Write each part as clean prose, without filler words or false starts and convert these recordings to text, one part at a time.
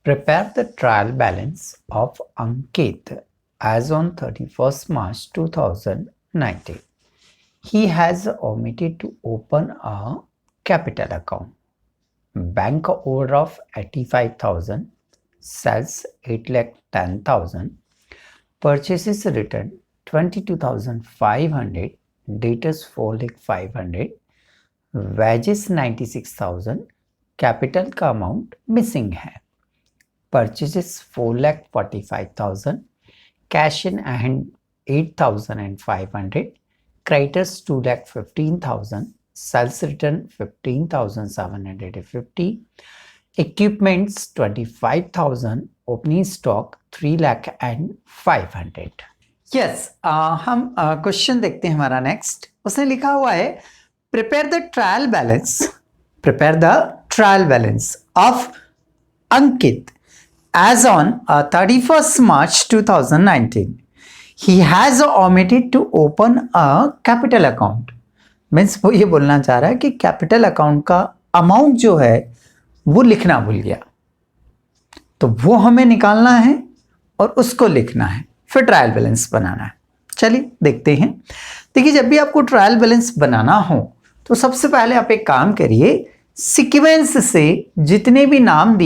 Prepare the trial balance of Ankit as on 31st March 2019. He has omitted to open a capital account. Bank overdraft 85,000, sells 8,10,000, purchases return 22,500, debtors 4,500, wages 96,000, capital का amount missing है. Purchases 4,45,000, cash in hand 8,500, creditors 2,15,000, sales return 15,750, equipments 25,000, opening stock 3,500. Yes हम question देखते हैं. हमारा next उसने लिखा हुआ है prepare the trial balance of Ankit as on 31st March 2019. He has omitted to open a capital account. Means वो ये बोलना चाह रहा है कि कैपिटल अकाउंट का अमाउंट जो है वो लिखना भूल गया, तो वो हमें निकालना है और उसको लिखना है, फिर ट्रायल बैलेंस बनाना है. चलिए देखते हैं. देखिए, जब भी आपको ट्रायल बैलेंस बनाना हो तो सबसे पहले आप एक काम करिए, सीक्वेंस से जितने भी नाम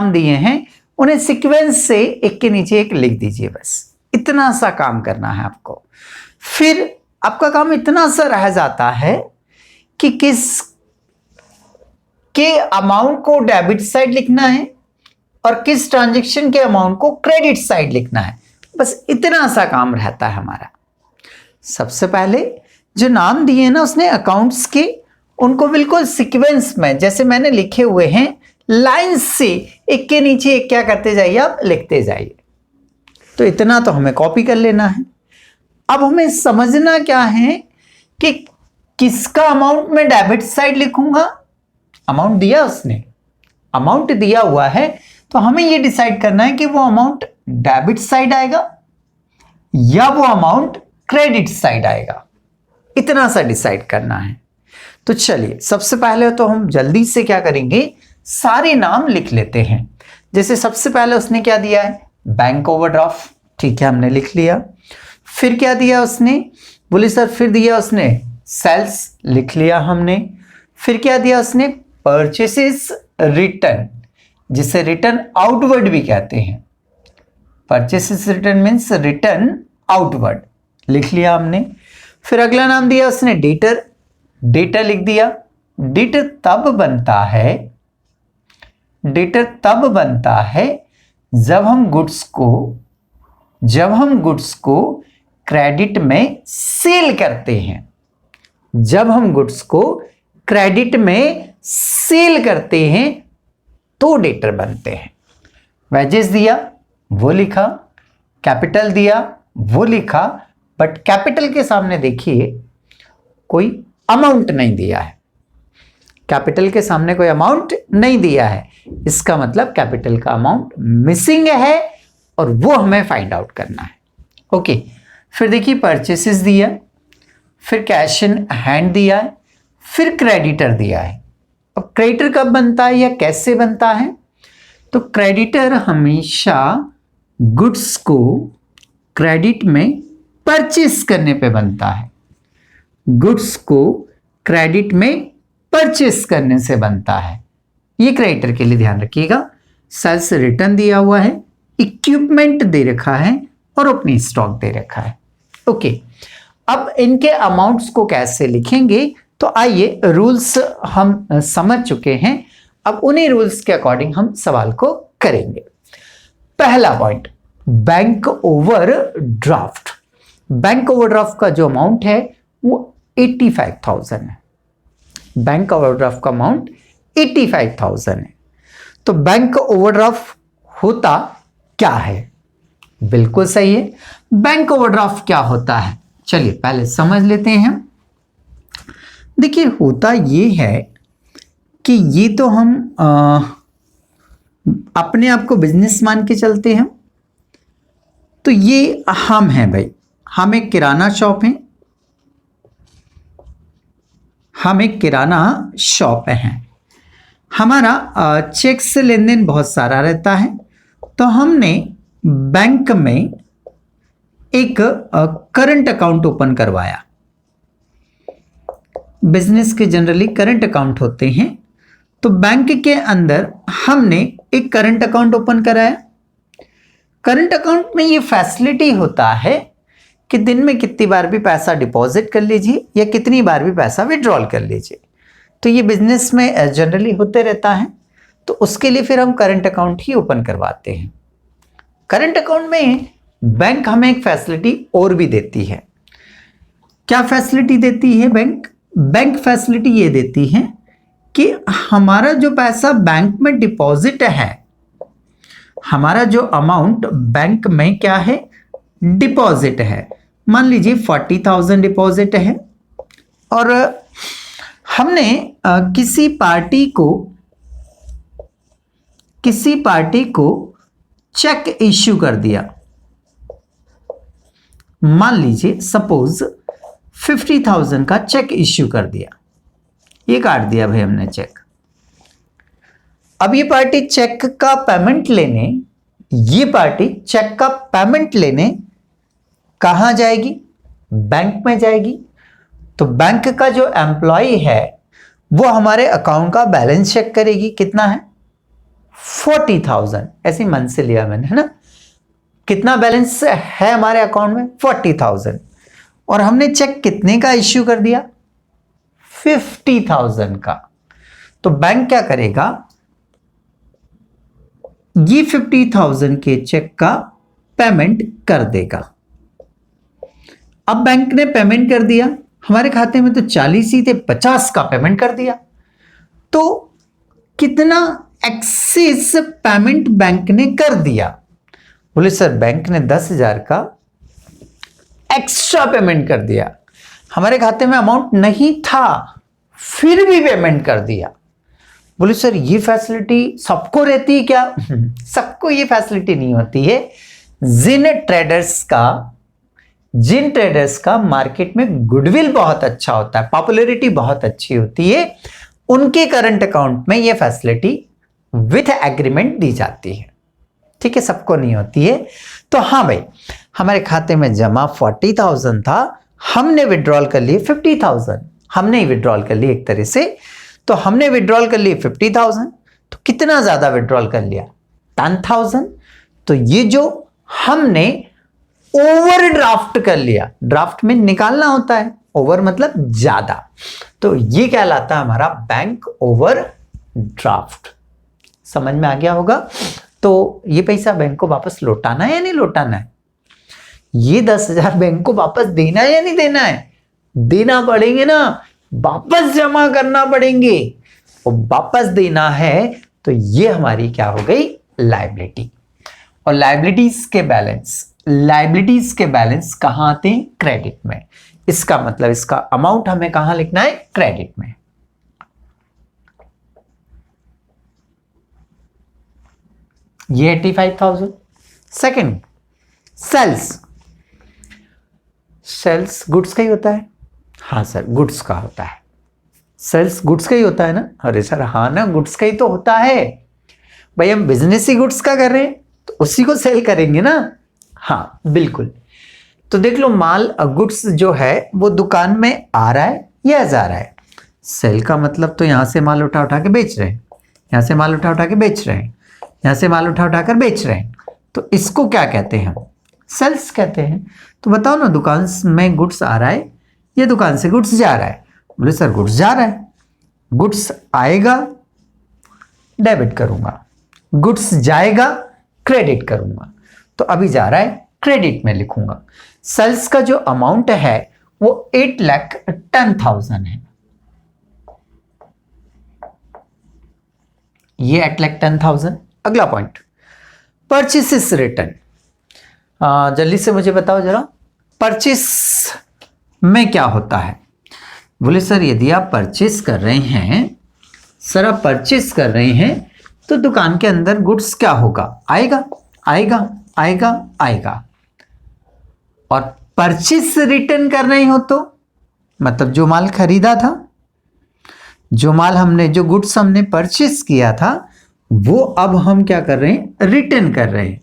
दिए हैं उन्हें सीक्वेंस से एक के नीचे एक लिख दीजिए. बस इतना सा काम करना है आपको. फिर आपका काम इतना सा रह जाता है कि किस के अमाउंट को डेबिट साइड लिखना है और किस ट्रांजैक्शन के अमाउंट को क्रेडिट साइड लिखना है. बस इतना सा काम रहता है हमारा. सबसे पहले जो नाम दिए हैं ना उसने अकाउंट्स के, उनको बिल्कुल सीक्वेंस में जैसे मैंने लिखे हुए हैं लाइन से एक के नीचे एक क्या करते जाइए, आप लिखते जाइए. तो इतना तो हमें कॉपी कर लेना है. अब हमें समझना क्या है कि किसका अमाउंट मैं डेबिट साइड लिखूंगा. अमाउंट दिया उसने, अमाउंट दिया हुआ है, तो हमें यह डिसाइड करना है कि वो अमाउंट डेबिट साइड आएगा या वो अमाउंट क्रेडिट साइड आएगा. इतना सा डिसाइड करना है. तो चलिए, सबसे पहले तो हम जल्दी से क्या करेंगे, सारे नाम लिख लेते हैं. जैसे सबसे पहले उसने क्या दिया है, बैंक ओवरड्राफ्ट. ठीक है, हमने लिख लिया. फिर क्या दिया उसने, बोले सर फिर दिया उसने सेल्स, लिख लिया हमने. फिर क्या दिया उसने, परचेसेस रिटर्न, जिसे रिटर्न आउटवर्ड भी कहते हैं. Purchases return means return outward, लिख लिया हमने. फिर अगला नाम दिया उसने डेटर, डेटर लिख दिया. डेटर तब बनता है जब हम गुड्स को क्रेडिट में सेल करते हैं. जब हम गुड्स को क्रेडिट में सेल करते हैं तो डेटर बनते हैं. वेजेस दिया वो लिखा, कैपिटल दिया वो लिखा, बट कैपिटल के सामने देखिए कोई अमाउंट नहीं दिया है. कैपिटल के सामने कोई अमाउंट नहीं दिया है, इसका मतलब कैपिटल का अमाउंट मिसिंग है और वो हमें फाइंड आउट करना है. ओके. फिर देखिए परचेसेस दिया, फिर कैश इन हैंड दिया है, फिर क्रेडिटर दिया है. अब क्रेडिटर कब बनता है या कैसे बनता है, तो क्रेडिटर हमेशा गुड्स को क्रेडिट में परचेस करने पे बनता है. गुड्स को क्रेडिट में परचेस करने से बनता है. ये क्रेडिटर के लिए ध्यान रखिएगा. सेल्स रिटर्न दिया हुआ है, इक्विपमेंट दे रखा है और ओपनिंग स्टॉक दे रखा है. ओके. अब इनके अमाउंट्स को कैसे लिखेंगे, तो आइए, रूल्स हम समझ चुके हैं, अब उन्हीं रूल्स के अकॉर्डिंग हम सवाल को करेंगे. पहला point, bank overdraft. Bank overdraft का जो अमाउंट है वो 85,000 है. बैंक ओवरड्राफ्ट का अमाउंट 85,000 है. तो बैंक ओवरड्राफ्ट होता क्या है, बिल्कुल सही है. बैंक ओवरड्राफ्ट क्या होता है, चलिए पहले समझ लेते हैं. देखिए, होता ये है कि ये तो हम अपने आप को बिजनेस मान के चलते हैं. तो ये हम हैं भाई, हम एक किराना शॉप हैं, हम एक किराना शॉप हैं. हमारा चेक से लेन देन बहुत सारा रहता है, तो हमने बैंक में एक करंट अकाउंट ओपन करवाया। बिजनेस के जनरली करंट अकाउंट होते हैं, तो बैंक के अंदर हमने एक करंट अकाउंट ओपन कराया। करंट अकाउंट में ये फैसिलिटी होता है कि दिन में कितनी बार भी पैसा डिपॉजिट कर लीजिए या कितनी बार भी पैसा विड्रॉल कर लीजिए। तो ये बिजनेस में जनरली होते रहता है, तो उसके लिए फिर हम करंट अकाउंट ही ओपन करवाते हैं। करंट अकाउंट में बैंक हमें एक फैसिलिटी और भी देती है। क्या फैसिलिटी देती है बैंक? बैंक फैसिलिटी ये देती है कि हमारा जो पैसा बैंक में डिपॉजिट है, हमारा जो अमाउंट बैंक में क्या है, डिपॉजिट है, मान लीजिए 40,000 डिपॉजिट है, और हमने किसी पार्टी को चेक इश्यू कर दिया। मान लीजिए सपोज 50,000 का चेक इश्यू कर दिया, ये काट दिया भाई हमने चेक। अब ये पार्टी चेक का पेमेंट लेने कहां जाएगी? बैंक में जाएगी। तो बैंक का जो एम्प्लॉय है वो हमारे अकाउंट का बैलेंस चेक करेगी, कितना है 40,000, ऐसे मन से लिया मैंने, है ना। कितना बैलेंस है हमारे अकाउंट में? 40,000। और हमने चेक कितने का इश्यू कर दिया? 50,000 का। तो बैंक क्या करेगा, ये 50,000 के चेक का पेमेंट कर देगा। अब बैंक ने पेमेंट कर दिया, हमारे खाते में तो 40 ही थे, 50 का पेमेंट कर दिया। तो कितना एक्सेस पेमेंट बैंक ने कर दिया? बोले सर बैंक ने 10,000 का एक्स्ट्रा पेमेंट कर दिया, हमारे खाते में अमाउंट नहीं था फिर भी पेमेंट कर दिया। बोले सर ये फैसिलिटी सबको रहती है क्या? सबको ये फैसिलिटी नहीं होती है। जिन ट्रेडर्स का मार्केट में गुडविल बहुत अच्छा होता है, पॉपुलैरिटी बहुत अच्छी होती है, उनके करंट अकाउंट में ये फैसिलिटी विथ एग्रीमेंट दी जाती है। ठीक है, सबको नहीं होती है। तो हाँ भाई, हमारे खाते में जमा 40,000 था, हमने विड्रॉल कर लिए 50,000, हमने ही विड्रॉल कर लिए एक तरह से। तो हमने विड्रॉल कर लिए 50,000, तो कितना ज्यादा विड्रॉल कर लिया? 10,000। तो ये जो हमने ओवरड्राफ्ट कर लिया, ड्राफ्ट में निकालना होता है, ओवर मतलब ज्यादा, तो ये कहलाता है हमारा बैंक ओवरड्राफ्ट। समझ में आ गया होगा। तो ये पैसा बैंक को वापस लौटाना है या नहीं लौटाना है? ये 10,000 बैंक को वापस देना है या नहीं देना है? देना पड़ेंगे ना, वापस जमा करना पड़ेंगे, और वापस देना है। तो ये हमारी क्या हो गई? लायबिलिटी। और लायबिलिटीज के बैलेंस कहां आते हैं? क्रेडिट में। इसका मतलब इसका अमाउंट हमें कहां लिखना है? क्रेडिट में। ये 85,000। सेकेंड, सेल्स गुड्स का ही होता है। हाँ सर, गुड्स का होता है। सेल्स गुड्स का ही होता है ना? अरे सर हाँ ना, गुड्स का ही तो होता है भाई, हम बिजनेस ही गुड्स का कर रहे हैं तो उसी को सेल करेंगे ना। हाँ बिल्कुल। तो देख लो, माल गुड्स जो है वो दुकान में आ रहा है या जा रहा है। सेल का मतलब तो यहां से माल उठा उठा के बेच रहे हैं, यहां से माल उठा उठा के बेच रहे हैं, यहां से माल उठा उठा कर बेच रहे हैं, तो इसको क्या कहते हैं? सेल्स कहते हैं। तो बताओ ना, दुकान में गुड्स आ रहा है या दुकान से गुड्स जा रहा है? बोले सर गुड्स जा रहा है। गुड्स आएगा डेबिट करूंगा, गुड्स जाएगा क्रेडिट करूंगा। तो अभी जा रहा है, क्रेडिट में लिखूंगा। सेल्स का जो अमाउंट है वो 8,10,000 है। ये 8,10,000। अगला पॉइंट, परचेसेस रिटर्न। जल्दी से मुझे बताओ जरा, परचेस में क्या होता है? बोले सर यदि आप परचेस कर रहे हैं, सर आप परचेस कर रहे हैं तो दुकान के अंदर गुड्स क्या होगा? आएगा आएगा आएगा आएगा। और परचेस रिटर्न कर रहे हो तो मतलब जो माल खरीदा था, जो माल हमने, जो गुड्स हमने परचेस किया था, वो अब हम क्या कर रहे हैं, रिटर्न कर रहे हैं।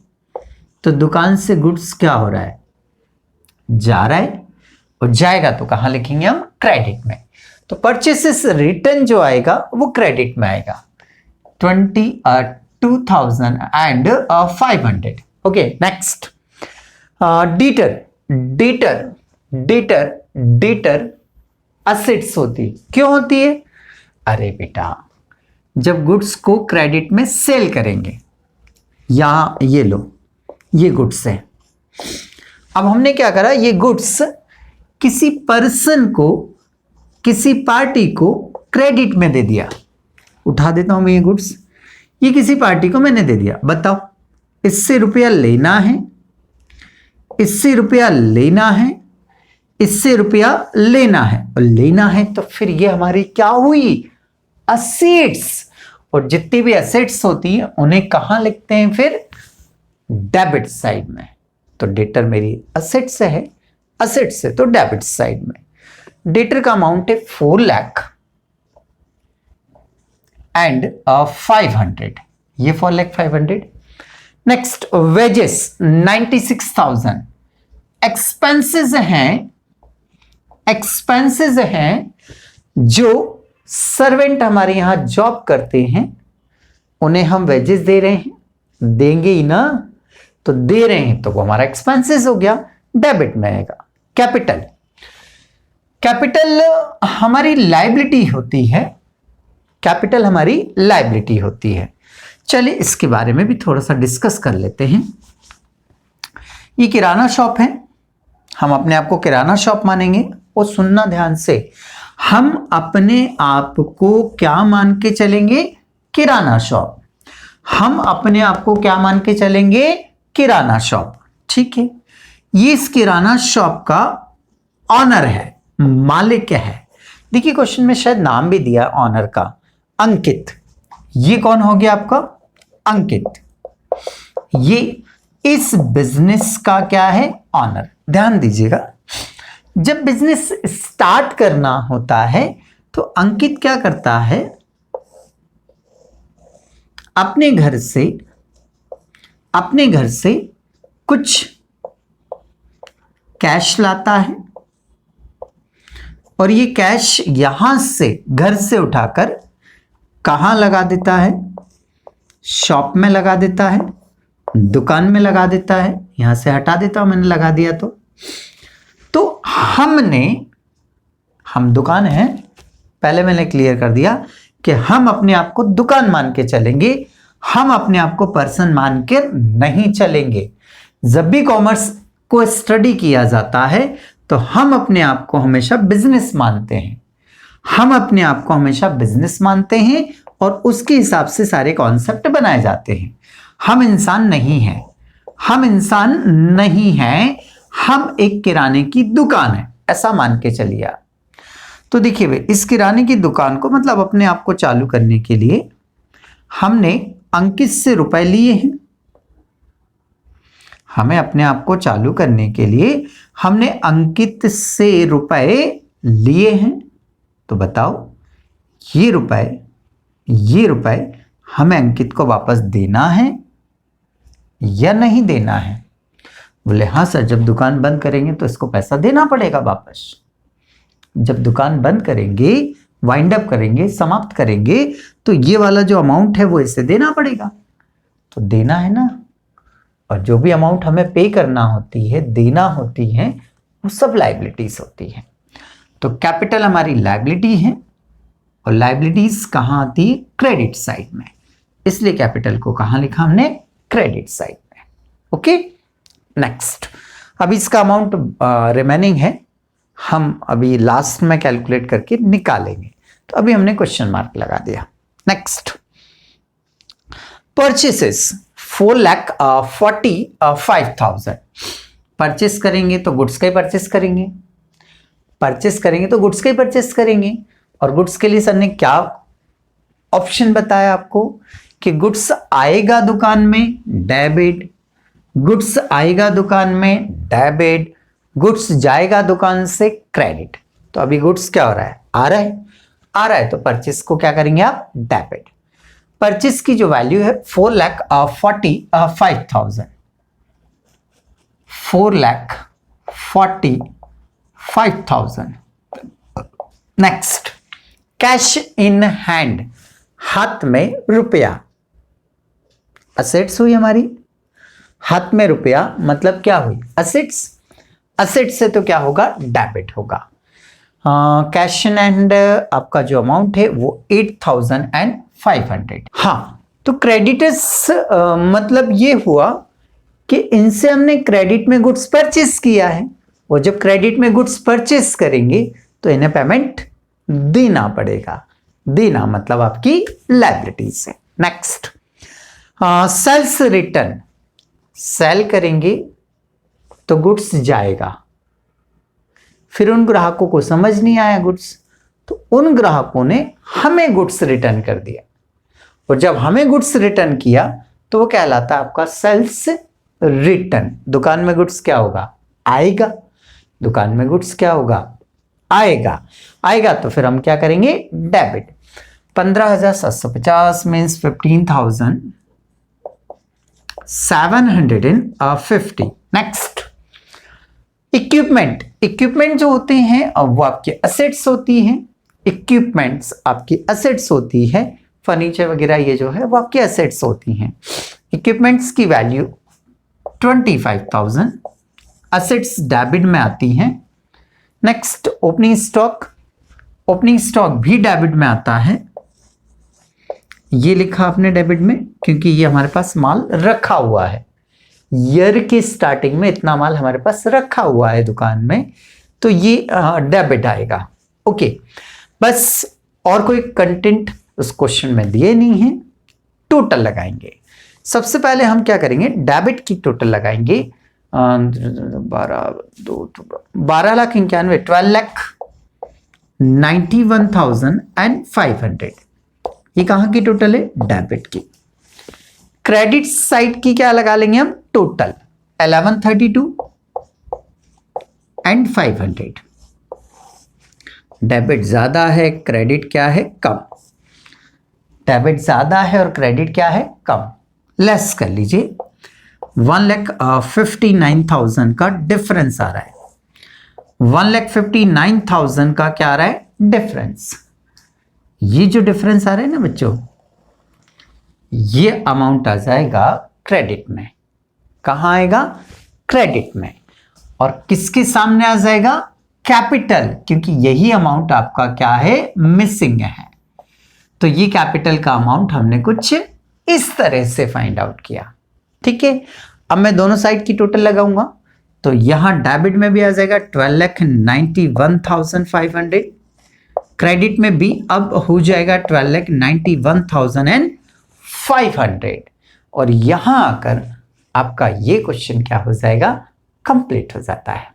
तो दुकान से गुड्स क्या हो रहा है, जा रहा है, और जाएगा तो कहां लिखेंगे हम, क्रेडिट में। तो परचेसेस रिटर्न जो आएगा वो क्रेडिट में आएगा, 22,500। ओके, नेक्स्ट, डेटर असेट्स होती, क्यों होती है? अरे बेटा, जब गुड्स को क्रेडिट में सेल करेंगे, यहां ये लो, ये गुड्स है। अब हमने क्या करा, ये गुड्स किसी पर्सन को, किसी पार्टी को क्रेडिट में दे दिया। उठा देता हूं मैं ये गुड्स, ये किसी पार्टी को मैंने दे दिया। बताओ, इससे रुपया लेना है, इससे रुपया लेना है, इससे रुपया लेना है, और लेना है तो फिर ये हमारी क्या हुई, असेट्स। और जितनी भी असेट्स होती है उन्हें कहां लिखते हैं फिर, डेबिट साइड में। तो डेटर मेरी असेट्स है, असेट्स है तो डेबिट साइड में। डेटर का अमाउंट है 4 लाख एंड 500, ये 4 लाख 500। Next, wages 96,000। एक्सपेंसेस हैं जो सर्वेंट हमारे यहां जॉब करते हैं, उन्हें हम वेजेस दे रहे हैं, देंगे ही ना, तो दे रहे हैं तो वो हमारा एक्सपेंसेस हो गया, डेबिट में आएगा। कैपिटल हमारी लायबिलिटी होती है, कैपिटल हमारी लायबिलिटी होती है। चलिए इसके बारे में भी थोड़ा सा डिस्कस कर लेते हैं। ये किराना शॉप है, हम अपने आप को किराना शॉप मानेंगे। और सुनना ध्यान से, हम अपने आप को क्या मान के चलेंगे, किराना शॉप। हम अपने आप को क्या मान के चलेंगे, किराना शॉप। ठीक है, ये इस किराना शॉप का ऑनर है, मालिक है। देखिए क्वेश्चन में शायद नाम भी दिया ऑनर का, अंकित। ये कौन हो गया आपका, अंकित। ये इस बिजनेस का क्या है, ऑनर। ध्यान दीजिएगा, जब बिजनेस स्टार्ट करना होता है तो अंकित क्या करता है, अपने घर से कुछ कैश लाता है, और ये कैश यहां से, घर से उठाकर कहां लगा देता है, शॉप में लगा देता है, दुकान में लगा देता है। यहां से हटा देता हूं, मैंने लगा दिया तो हम दुकान है, पहले मैंने क्लियर कर दिया कि हम अपने आप को दुकान मान के चलेंगे, हम अपने आप को पर्सन मान के नहीं चलेंगे। जब भी कॉमर्स को स्टडी किया जाता है तो हम अपने आप को हमेशा बिजनेस मानते हैं, हम अपने आप को हमेशा बिजनेस मानते हैं, और उसके हिसाब से सारे कॉन्सेप्ट बनाए जाते हैं। हम इंसान नहीं हैं, हम इंसान नहीं हैं, हम एक किराने की दुकान है, ऐसा मान के चलिए आप। तो देखिए भाई, इस किराने की दुकान को, मतलब अपने आप को चालू करने के लिए हमने अंकित से रुपए लिए हैं। हमें अपने आप को चालू करने के लिए हमने अंकित से रुपए लिए हैं। तो बताओ, ये रुपए हमें अंकित को वापस देना है या नहीं देना है? बोले हाँ सर, जब दुकान बंद करेंगे तो इसको पैसा देना पड़ेगा वापस। जब दुकान बंद करेंगे, वाइंड अप करेंगे, समाप्त करेंगे, तो ये वाला जो अमाउंट है वो इसे देना पड़ेगा। तो देना है ना, और जो भी अमाउंट हमें पे करना होती है, देना होती है, वो सब लायबिलिटीज होती है। तो कैपिटल हमारी लायबिलिटी है, और लायबिलिटीज कहाँ आती है, क्रेडिट साइड में। इसलिए कैपिटल को कहाँ लिखा हमने, क्रेडिट साइड में। Okay, next. अभी इसका अमाउंट रिमेनिंग है, हम अभी लास्ट में कैलकुलेट करके निकालेंगे। तो अभी हमने क्वेश्चन मार्क लगा दिया। Next, purchases 4,45,000। परचेस करेंगे तो गुड्स का ही परचेस करेंगे, परचेस करेंगे तो गुड्स का ही परचेस करेंगे। और गुड्स के लिए सर ने क्या ऑप्शन बताया आपको कि गुड्स आएगा दुकान में, डेबिट, गुड्स आएगा दुकान में, डेबिट, गुड्स जाएगा दुकान से, क्रेडिट। तो अभी गुड्स क्या हो रहा है, आ रहा है, आ रहा है तो परचेस को क्या करेंगे आप, डेबिट। परचेस की जो वैल्यू है 4,45,000, 4,45,000। नेक्स्ट, कैश इन हैंड, हाथ में रुपया, असेट्स हुई हमारी, हाथ में रुपया मतलब क्या हुई, असेट्स। असेट्स से तो क्या होगा, डेबिट होगा। कैश इन हैंड आपका जो अमाउंट है वो 8,500। हाँ, तो क्रेडिटर्स मतलब ये हुआ कि इनसे हमने क्रेडिट में गुड्स परचेस किया है, और जब क्रेडिट में गुड्स परचेस करेंगे तो इन्हें पेमेंट देना पड़ेगा। देना मतलब आपकी लायबिलिटीज है। नेक्स्ट, सेल्स रिटर्न, सेल करेंगे तो गुड्स जाएगा, फिर उन ग्राहकों को समझ नहीं आया गुड्स, तो उन ग्राहकों ने हमें गुड्स रिटर्न कर दिया, और जब हमें गुड्स रिटर्न किया तो वो कहलाता है आपका सेल्स रिटर्न। दुकान में गुड्स क्या होगा, आएगा। दुकान में गुड्स क्या होगा, आएगा। आएगा तो फिर हम क्या करेंगे, debit. 15,750 means 15,750। Next, equipment. Equipment जो होते हैं अब वो आपके असेट्स होती हैं। इक्विपमेंट्स आपकी असेट्स होती है, फर्नीचर वगैरह ये जो है वो आपकी असेट्स होती हैं। इक्विपमेंट्स की वैल्यू 25,000, असेट्स डेबिट में आती हैं। Next, opening stock. Opening stock भी डेबिट में आता है, ये लिखा आपने डेबिट में क्योंकि ये हमारे पास माल रखा हुआ है। ईयर के स्टार्टिंग में इतना माल हमारे पास रखा हुआ है दुकान में, तो ये डेबिट आएगा। ओके, बस और कोई कंटेंट उस क्वेश्चन में दिए नहीं है। टोटल लगाएंगे। सबसे पहले हम क्या करेंगे, डेबिट की टोटल लगाएंगे। 12,91,000, 12,91,500। ये कहां की टोटल है, डेबिट की। क्रेडिट साइड की क्या लगा लेंगे हम, टोटल 1132,500। डेबिट ज्यादा है, क्रेडिट क्या है, कम। डेबिट ज्यादा है और क्रेडिट क्या है, कम। लेस कर लीजिए, 1,59,000 का डिफरेंस आ रहा है। 1,59,000 का क्या आ रहा है, डिफरेंस। ये जो डिफरेंस आ रहा है ना बच्चों, ये अमाउंट आ जाएगा क्रेडिट में। कहां आएगा, क्रेडिट में। और किसके सामने आ जाएगा, कैपिटल, क्योंकि यही अमाउंट आपका क्या है, मिसिंग है। तो ये कैपिटल का अमाउंट हमने कुछ इस तरह से फाइंड आउट किया। ठीक है, अब मैं दोनों साइड की टोटल लगाऊंगा तो यहां डेबिट में भी आ जाएगा 12,91,500, क्रेडिट में भी अब हो जाएगा 12,91,500, और यहां आकर आपका ये क्वेश्चन क्या हो जाएगा, कंप्लीट हो जाता है।